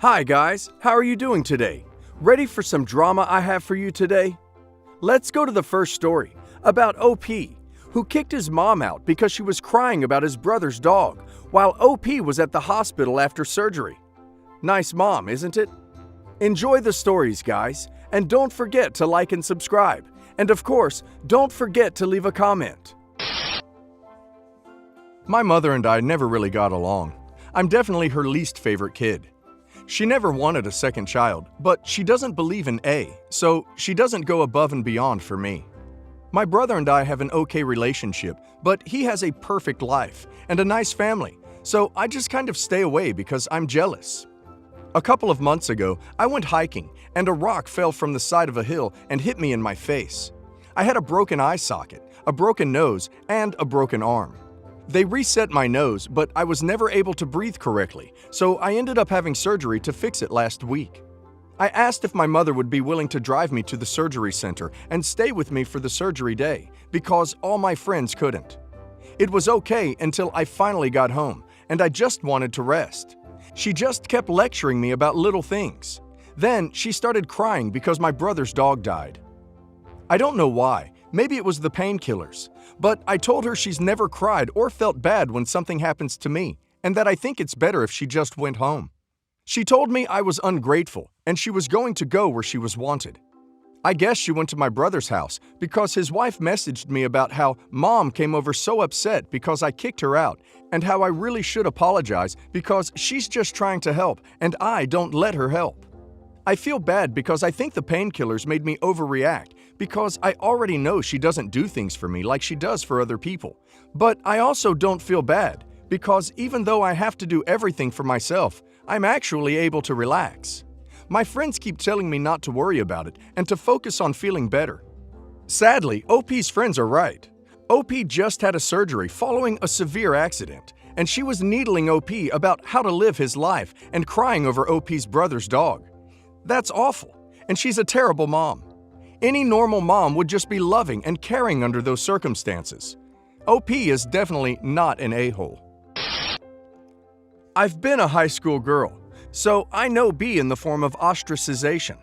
Hi guys, how are you doing today? Ready for some drama I have for you today? Let's go to the first story about OP, who kicked his mom out because she was crying about his brother's dog while OP was at the hospital after surgery. Nice mom, isn't it? Enjoy the stories, guys, and don't forget to like and subscribe. And of course, don't forget to leave a comment. My mother and I never really got along. I'm definitely her least favorite kid. She never wanted a second child, but she doesn't believe in so she doesn't go above and beyond for me. My brother and I have an okay relationship, but he has a perfect life and a nice family, so I just kind of stay away because I'm jealous. A couple of months ago, I went hiking and a rock fell from the side of a hill and hit me in my face. I had a broken eye socket, a broken nose, and a broken arm. They reset my nose, but I was never able to breathe correctly, so I ended up having surgery to fix it last week. I asked if my mother would be willing to drive me to the surgery center and stay with me for the surgery day, because all my friends couldn't. It was okay until I finally got home, and I just wanted to rest. She just kept lecturing me about little things. Then she started crying because my brother's dog died. I don't know why. Maybe it was the painkillers, but I told her she's never cried or felt bad when something happens to me, and that I think it's better if she just went home. She told me I was ungrateful, and she was going to go where she was wanted. I guess she went to my brother's house because his wife messaged me about how Mom came over so upset because I kicked her out, and how I really should apologize because she's just trying to help and I don't let her help. I feel bad because I think the painkillers made me overreact because I already know she doesn't do things for me like she does for other people. But I also don't feel bad because even though I have to do everything for myself, I'm actually able to relax. My friends keep telling me not to worry about it and to focus on feeling better. Sadly, OP's friends are right. OP just had a surgery following a severe accident, and she was needling OP about how to live his life and crying over OP's brother's dog. That's awful, and she's a terrible mom. Any normal mom would just be loving and caring under those circumstances. OP is definitely not an a-hole. I've been a high school girl, so I know B in the form of ostracization.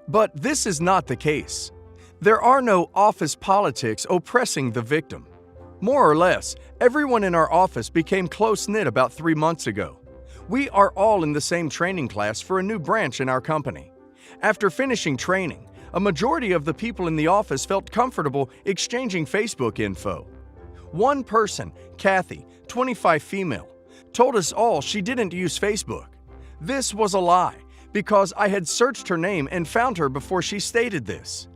But this is not the case. There are no office politics oppressing the victim. More or less, everyone in our office became close-knit about 3 months ago. We are all in the same training class for a new branch in our company. After finishing training, a majority of the people in the office felt comfortable exchanging Facebook info. One person, Kathy, 25 female, told us all she didn't use Facebook. This was a lie, because I had searched her name and found her before she stated this.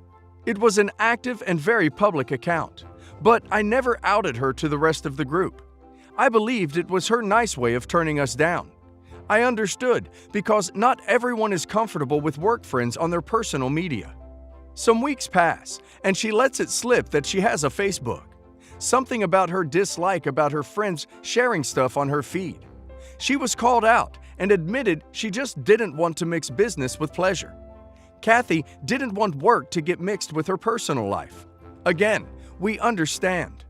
It was an active and very public account, but I never outed her to the rest of the group. I believed it was her nice way of turning us down. I understood, because not everyone is comfortable with work friends on their personal media. Some weeks pass, and she lets it slip that she has a Facebook. Something about her dislike about her friends sharing stuff on her feed. She was called out and admitted she just didn't want to mix business with pleasure. Kathy didn't want work to get mixed with her personal life. Again, we understand.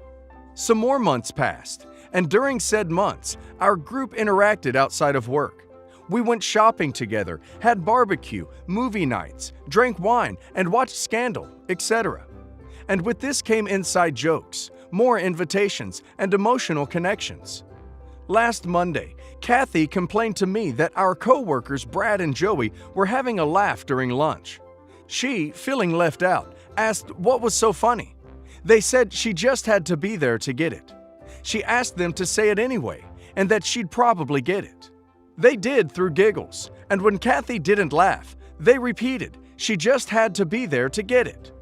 Some more months passed, and during said months, our group interacted outside of work. We went shopping together, had barbecue, movie nights, drank wine, and watched Scandal, etc. And with this came inside jokes, more invitations, and emotional connections. Last Monday, Kathy complained to me that our co-workers Brad and Joey were having a laugh during lunch. She, feeling left out, asked what was so funny. They said she just had to be there to get it. She asked them to say it anyway, and that she'd probably get it. They did through giggles, and when Kathy didn't laugh, they repeated she just had to be there to get it.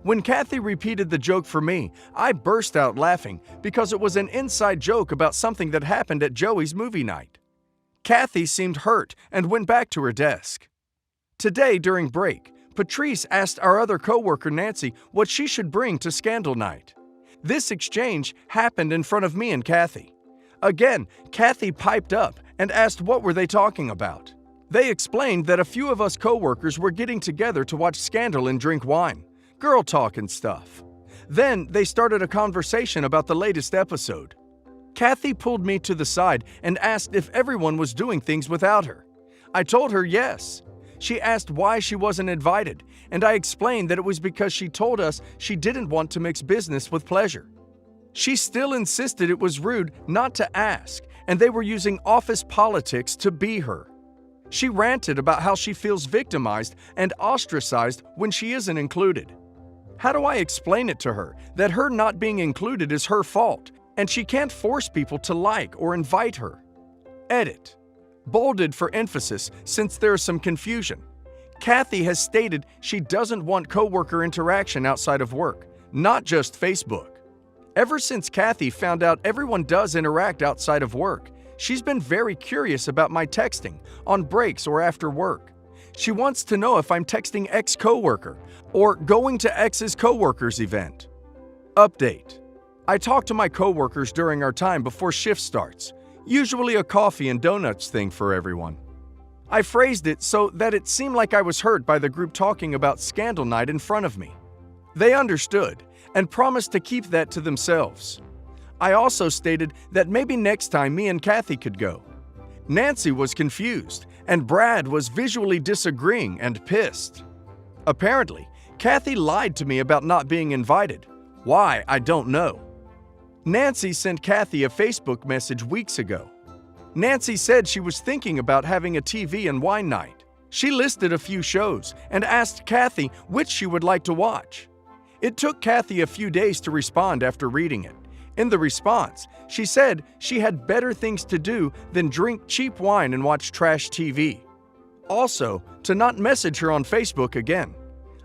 When Kathy repeated the joke for me, I burst out laughing because it was an inside joke about something that happened at Joey's movie night. Kathy seemed hurt and went back to her desk. Today, during break, Patrice asked our other coworker Nancy what she should bring to Scandal night. This exchange happened in front of me and Kathy. Again, Kathy piped up and asked what were they talking about. They explained that a few of us coworkers were getting together to watch Scandal and drink wine. Girl talk and stuff. Then they started a conversation about the latest episode. Kathy pulled me to the side and asked if everyone was doing things without her. I told her yes. She asked why she wasn't invited, and I explained that it was because she told us she didn't want to mix business with pleasure. She still insisted it was rude not to ask, and they were using office politics to be her. She ranted about how she feels victimized and ostracized when she isn't included. How do I explain it to her that her not being included is her fault, and she can't force people to like or invite her? Edit. Bolded for emphasis since there is some confusion. Kathy has stated she doesn't want coworker interaction outside of work, not just Facebook. Ever since Kathy found out everyone does interact outside of work, she's been very curious about my texting on breaks or after work. She wants to know if I'm texting ex-coworker or going to ex's coworker's event. Update. I talk to my coworkers during our time before shift starts, usually a coffee and donuts thing for everyone. I phrased it so that it seemed like I was hurt by the group talking about scandal night in front of me. They understood and promised to keep that to themselves. I also stated that maybe next time me and Kathy could go. Nancy was confused, and Brad was visually disagreeing and pissed. Apparently, Kathy lied to me about not being invited. Why, I don't know. Nancy sent Kathy a Facebook message weeks ago. Nancy said she was thinking about having a TV and wine night. She listed a few shows and asked Kathy which she would like to watch. It took Kathy a few days to respond after reading it. In the response, she said she had better things to do than drink cheap wine and watch trash TV. Also, to not message her on Facebook again.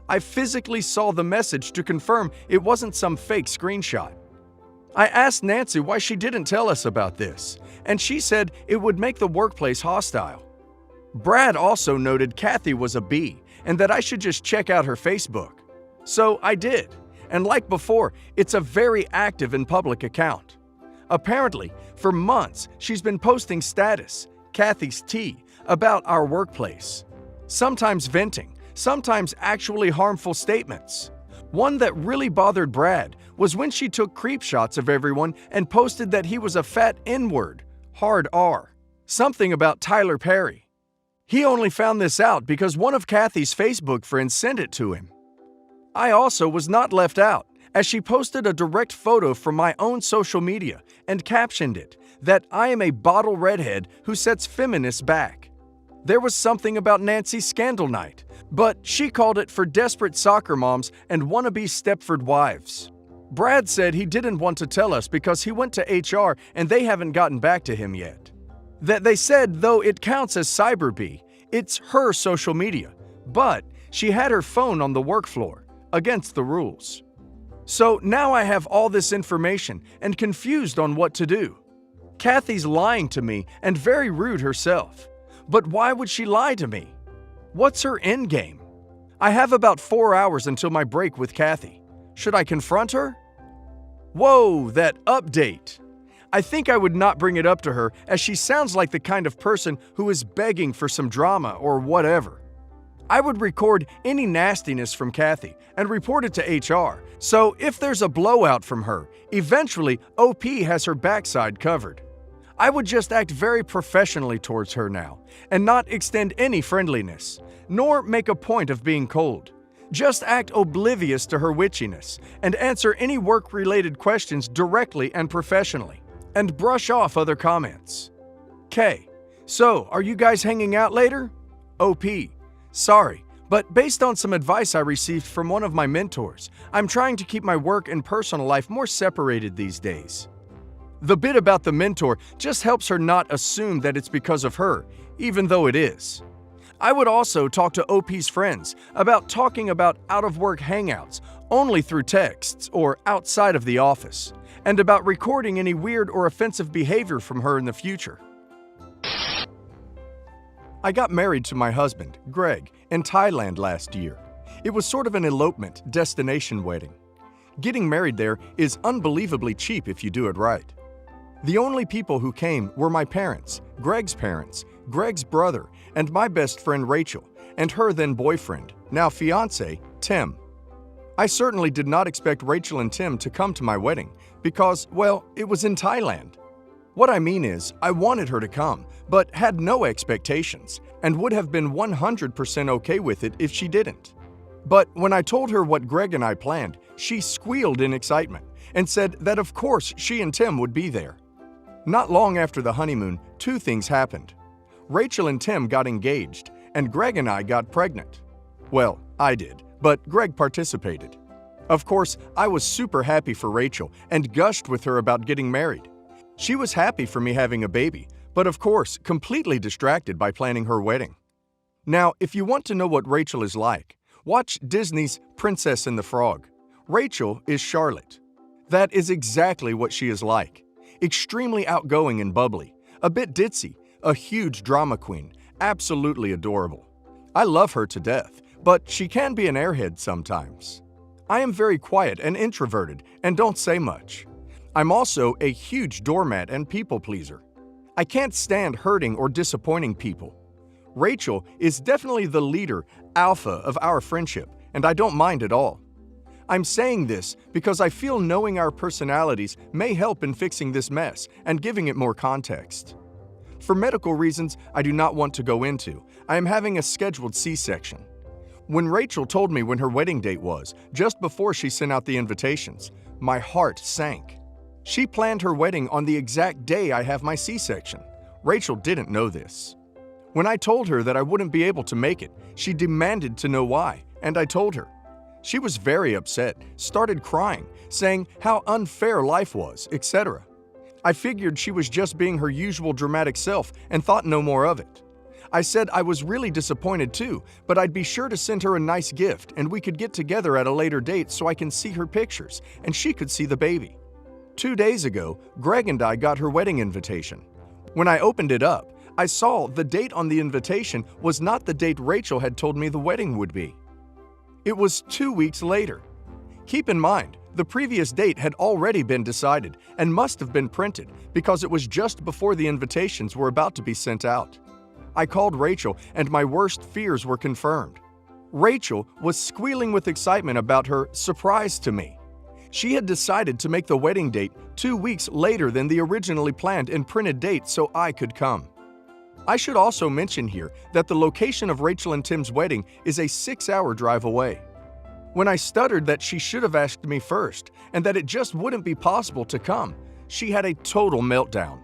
I physically saw the message to confirm it wasn't some fake screenshot. I asked Nancy why she didn't tell us about this, and she said it would make the workplace hostile. Brad also noted Kathy was a B and that I should just check out her Facebook. So I did, and like before, it's a very active and public account. Apparently, for months, she's been posting status, Kathy's tea, about our workplace. Sometimes venting, sometimes actually harmful statements. One that really bothered Brad was when she took creep shots of everyone and posted that he was a fat N-word, hard R, something about Tyler Perry. He only found this out because one of Kathy's Facebook friends sent it to him. I also was not left out, as she posted a direct photo from my own social media and captioned it that I am a bottle redhead who sets feminists back. There was something about Nancy's scandal night, but she called it for desperate soccer moms and wannabe Stepford wives. Brad said he didn't want to tell us because he went to HR and they haven't gotten back to him yet. That they said though it counts as cyberbee, it's her social media, but she had her phone on the work floor, against the rules. So now I have all this information and confused on what to do. Kathy's lying to me and very rude herself. But why would she lie to me? What's her endgame? I have about 4 hours until my break with Kathy. Should I confront her? Whoa, that update! I think I would not bring it up to her as she sounds like the kind of person who is begging for some drama or whatever. I would record any nastiness from Kathy and report it to HR, so if there's a blowout from her, eventually OP has her backside covered. I would just act very professionally towards her now and not extend any friendliness, nor make a point of being cold. Just act oblivious to her witchiness and answer any work-related questions directly and professionally, and brush off other comments. K. So, are you guys hanging out later? OP. Sorry, but based on some advice I received from one of my mentors, I'm trying to keep my work and personal life more separated these days. The bit about the mentor just helps her not assume that it's because of her, even though it is. I would also talk to OP's friends about talking about out-of-work hangouts only through texts or outside of the office, and about recording any weird or offensive behavior from her in the future. I got married to my husband, Greg, in Thailand last year. It was sort of an elopement, destination wedding. Getting married there is unbelievably cheap if you do it right. The only people who came were my parents, Greg's brother, and my best friend Rachel, and her then boyfriend, now fiancé, Tim. I certainly did not expect Rachel and Tim to come to my wedding because, well, it was in Thailand. What I mean is, I wanted her to come, but had no expectations, and would have been 100% okay with it if she didn't. But when I told her what Greg and I planned, she squealed in excitement and said that of course she and Tim would be there. Not long after the honeymoon, two things happened. Rachel and Tim got engaged, and Greg and I got pregnant. Well, I did, but Greg participated. Of course, I was super happy for Rachel and gushed with her about getting married. She was happy for me having a baby, but of course, completely distracted by planning her wedding. Now, if you want to know what Rachel is like, watch Disney's Princess and the Frog. Rachel is Charlotte. That is exactly what she is like. Extremely outgoing and bubbly, a bit ditzy, a huge drama queen, absolutely adorable. I love her to death, but she can be an airhead sometimes. I am very quiet and introverted and don't say much. I'm also a huge doormat and people pleaser. I can't stand hurting or disappointing people. Rachel is definitely the leader, alpha of our friendship, and I don't mind at all. I'm saying this because I feel knowing our personalities may help in fixing this mess and giving it more context. For medical reasons I do not want to go into, I am having a scheduled C-section. When Rachel told me when her wedding date was, just before she sent out the invitations, my heart sank. She planned her wedding on the exact day I have my C-section. Rachel didn't know this. When I told her that I wouldn't be able to make it, she demanded to know why, and I told her. She was very upset, started crying, saying how unfair life was, etc. I figured she was just being her usual dramatic self and thought no more of it. I said I was really disappointed too, but I'd be sure to send her a nice gift and we could get together at a later date so I can see her pictures and she could see the baby. 2 days ago, Greg and I got her wedding invitation. When I opened it up, I saw the date on the invitation was not the date Rachel had told me the wedding would be. It was 2 weeks later. Keep in mind, the previous date had already been decided and must have been printed because it was just before the invitations were about to be sent out. I called Rachel and my worst fears were confirmed. Rachel was squealing with excitement about her surprise to me. She had decided to make the wedding date 2 weeks later than the originally planned and printed date so I could come. I should also mention here that the location of Rachel and Tim's wedding is a 6-hour drive away. When I stuttered that she should have asked me first and that it just wouldn't be possible to come, she had a total meltdown.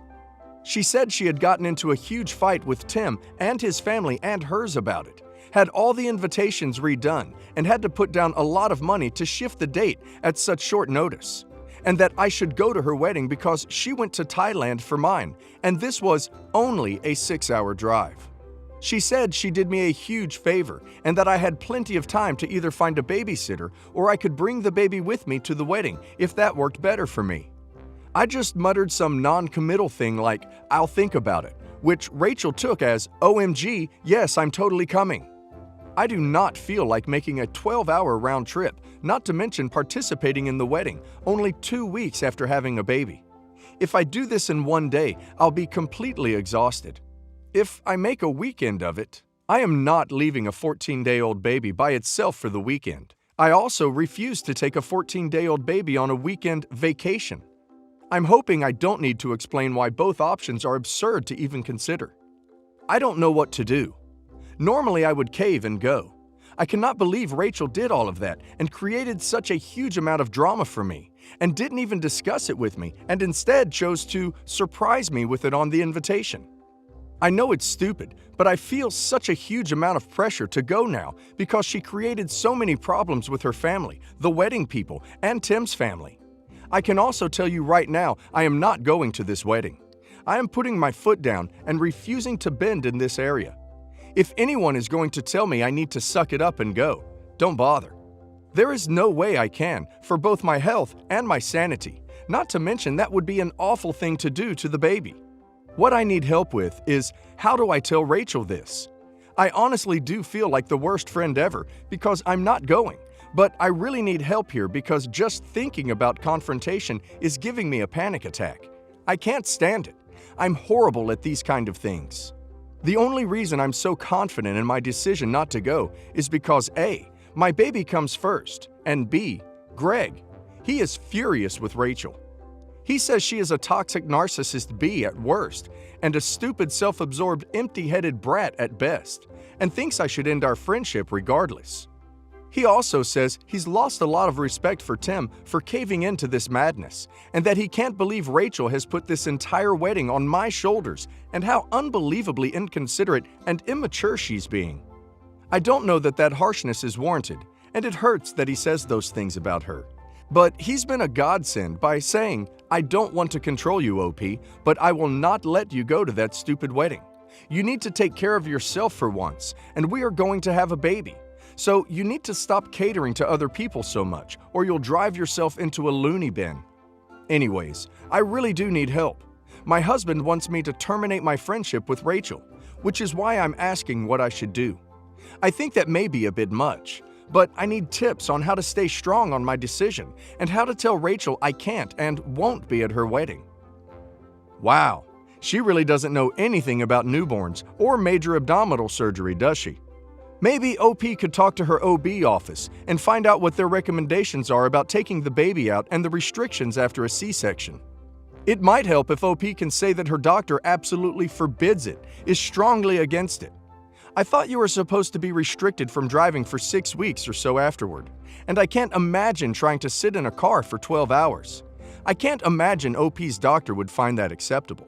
She said she had gotten into a huge fight with Tim and his family and hers about it, had all the invitations redone, and had to put down a lot of money to shift the date at such short notice, and that I should go to her wedding because she went to Thailand for mine, and this was only a 6-hour drive. She said she did me a huge favor and that I had plenty of time to either find a babysitter or I could bring the baby with me to the wedding if that worked better for me. I just muttered some non-committal thing like, "I'll think about it," which Rachel took as, "OMG, yes, I'm totally coming." I do not feel like making a 12-hour round trip, not to mention participating in the wedding, only 2 weeks after having a baby. If I do this in one day, I'll be completely exhausted. If I make a weekend of it, I am not leaving a 14-day-old baby by itself for the weekend. I also refuse to take a 14-day-old baby on a weekend vacation. I'm hoping I don't need to explain why both options are absurd to even consider. I don't know what to do. Normally I would cave and go. I cannot believe Rachel did all of that and created such a huge amount of drama for me, and didn't even discuss it with me, and instead chose to surprise me with it on the invitation. I know it's stupid, but I feel such a huge amount of pressure to go now because she created so many problems with her family, the wedding people, and Tim's family. I can also tell you right now, I am not going to this wedding. I am putting my foot down and refusing to bend in this area. If anyone is going to tell me I need to suck it up and go, don't bother. There is no way I can, for both my health and my sanity, not to mention that would be an awful thing to do to the baby. What I need help with is, how do I tell Rachel this? I honestly do feel like the worst friend ever because I'm not going, but I really need help here because just thinking about confrontation is giving me a panic attack. I can't stand it. I'm horrible at these kind of things. The only reason I'm so confident in my decision not to go is because A, my baby comes first, and B, Greg. He is furious with Rachel. He says she is a toxic narcissist B at worst, and a stupid, self-absorbed, empty-headed brat at best, and thinks I should end our friendship regardless. He also says he's lost a lot of respect for Tim for caving into this madness, and that he can't believe Rachel has put this entire wedding on my shoulders and how unbelievably inconsiderate and immature she's being. I don't know that harshness is warranted, and it hurts that he says those things about her. But he's been a godsend by saying, I don't want to control you, OP, but I will not let you go to that stupid wedding. You need to take care of yourself for once, and we are going to have a baby. So you need to stop catering to other people so much, or you'll drive yourself into a loony bin. Anyways, I really do need help. My husband wants me to terminate my friendship with Rachel, which is why I'm asking what I should do. I think that may be a bit much, but I need tips on how to stay strong on my decision and how to tell Rachel I can't and won't be at her wedding. Wow, she really doesn't know anything about newborns or major abdominal surgery, does she? Maybe OP could talk to her OB office and find out what their recommendations are about taking the baby out and the restrictions after a C-section. It might help if OP can say that her doctor absolutely forbids it, is strongly against it. I thought you were supposed to be restricted from driving for 6 weeks or so afterward, and I can't imagine trying to sit in a car for 12 hours. I can't imagine OP's doctor would find that acceptable.